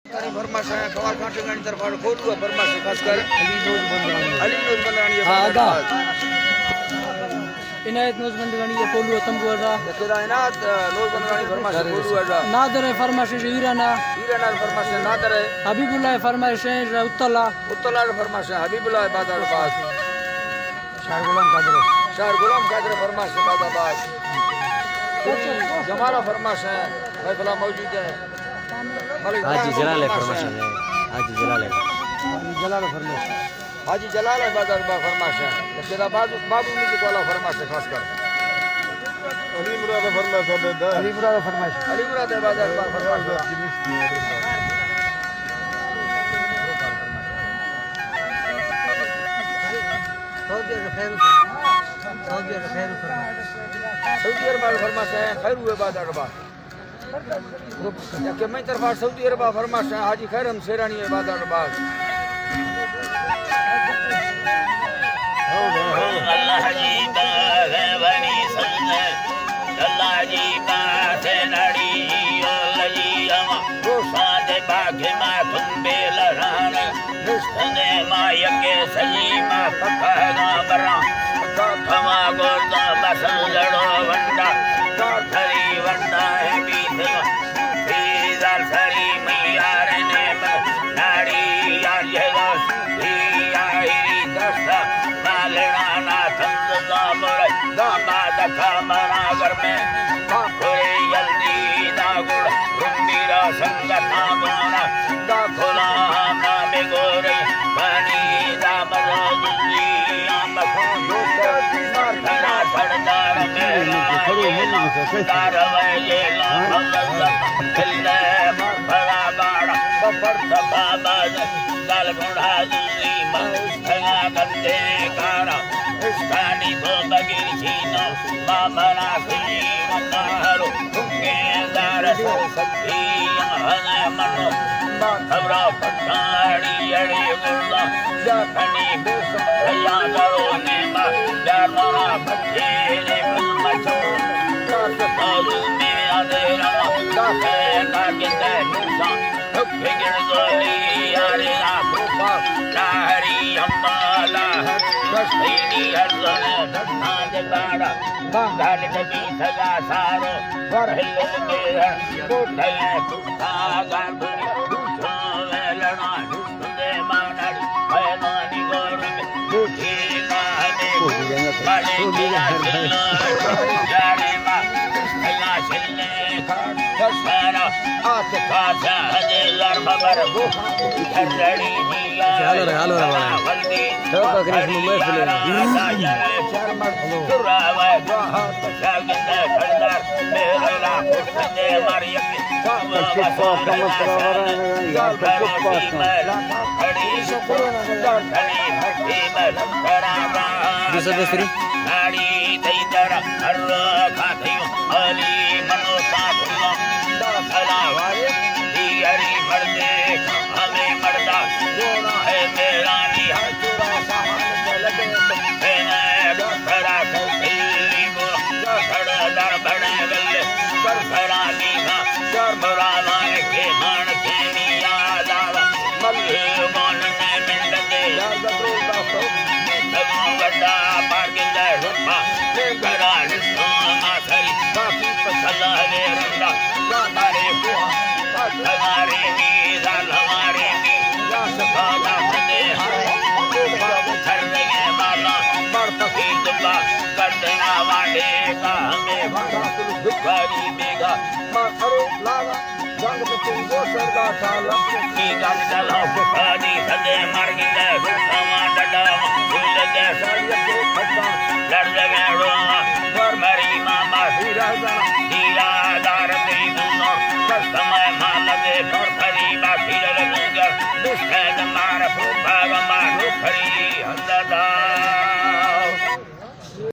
फरमाश है कवाल कांटे गानी तरफ खोल हुआ फरमाश खास कर अली नोज बंदानी हां आगा इनायत नोज बंदानी ये कोलू तंबू वाला तेरा इनायत नोज बंदानी फरमाश खोल हुआ नादर फरमाश हीराना फरमाश नादर है हबीबुल्लाह फरमाश है उत्तला फरमाश है हबीबुल्लाह बादल बास शायर गुलाम कादर फरमाश बादाबाद जमाला फरमाश है महफिल मौजूद है हाजी जलाल फरमाश है हाजी जलाल फरमाश हाजी जलाल बादल बा फरमाश है तेरा बाबू म्यूजिक वाला फरमाश है खास कर अली मुराद फरमाश है अली मुराद बादल बा फरमाश सऊदी अरब फरमाश है खैर हुए बाद अरबा के मैं तरफा सऊदी अरब फरमाश है हाजी खैरम शेरानी है बाद अरबा अल्लाह जी बनी सुन अल्लाह जी से नड़ी लजी अमा सादे बागे मा तुम बेलरान ने मायके सलीमा पकाना बरा कमा गोदा बसन लड़ो वंडा थरी वंडा है बीदल सरी मैयार ने नाड़ी यार ये दस्ता नालना ना थंदा मोर दामाद खामरा घर में खोरे जल्दी दागुड़ रुंदीरा संगता बोना दा खोला ना में गोरे पानी दामरो दुली आम खोंदो मारना सरदार मेरा दार वये ला दिल्ले बड़ा बड़ा पर बाबा दल गुड़ा दुली भगा करते कारा इसकानी तो बगीर छीनो बाबरा सुनी मनारो तुमके दार सती हने मनो खबरा पटाड़ी अड़ी गुड़ा जाखनी भैया करो ने मा जाना बच्चे ने मचो तालू में आदेरा दाखे काके नुसा फिगर गोली यारे ना कृपा नारी अम्बाला दस्तीनी हज़न दस्ता जगाड़ा बांगाल नबी सजा सारो वरहिलो मेरा कोठे कुत्ता गांधुनी दूसो वेलना हिस्सुदे मानड़ी भयनानी गोरम दूठी नाने बड़े किया सिलो जाने मा भैया सिलने दसरा आत खासा हजे लर्भ बरगो धरड़ी दिया हालो रे वल्दी तो करिस मुंबई फिले सुरावा हाथ शागिंदे खड़दार मेरा खुदे मारियम दूसरी नाड़ी तैदर हर खाती अली मनो साथियों दाखला वाले हरी मर्दे हमें मर्दा दोनों है मेरा निहार चुरा सामान लगे डोरा दिल्ली को खड़ा दर बड़े गले कर फरानी ना कर बराना के मान के याद आवा मल्ले मन ने मिल लगे यार जरूर बातो तगो बड़ा पार्किंग रुपा ले करान माथरी काफी पसला रे रंडा हमारे बुआ हमारे नीर हमारे नीर या सफादा ने हाय कर लगे माला मरतफी दुल्ला कर देना वाडे का हमें वादा तुल दुखारी बेगा मारो लागा जंग में तुम वो सरदा साला की गल चलो बुखारी सदे मर गए रुपमा डडा भूल गए सारिया के खट्टा लड़ लगे रोमा और मरी मामा हीरा दिया दार तेरी दुनो समय माल दे और खरी बाकी लगे दुष्ट मार फूफा मारो खरी हंदा